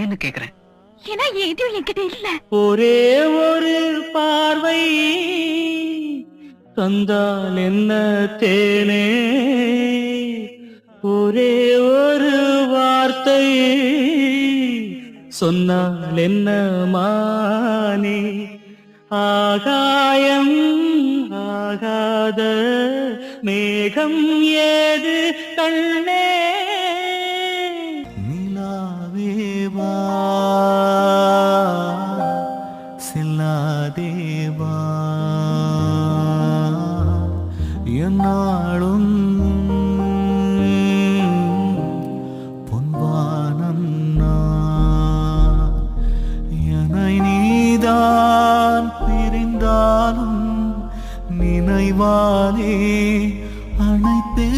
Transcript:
சொல்லுன்னு கேக்குறேன். ஏன்னா எதுவும் என்கிட்ட இல்ல. ஒரே ஒரு பார்வை தந்தால் என்ன தேனே, ஒரே ஒரு வார்த்தை சொன்னால் என்ன மானே, ஆகாயம் ஆகாத மேகம் ஏது கண்ணே, நிலாவேவா செல்லாதேவா என்னாலும் பொன்வானம் என்னை நீதான் பிரிந்தாலும் நினைவாலே அனைத்தே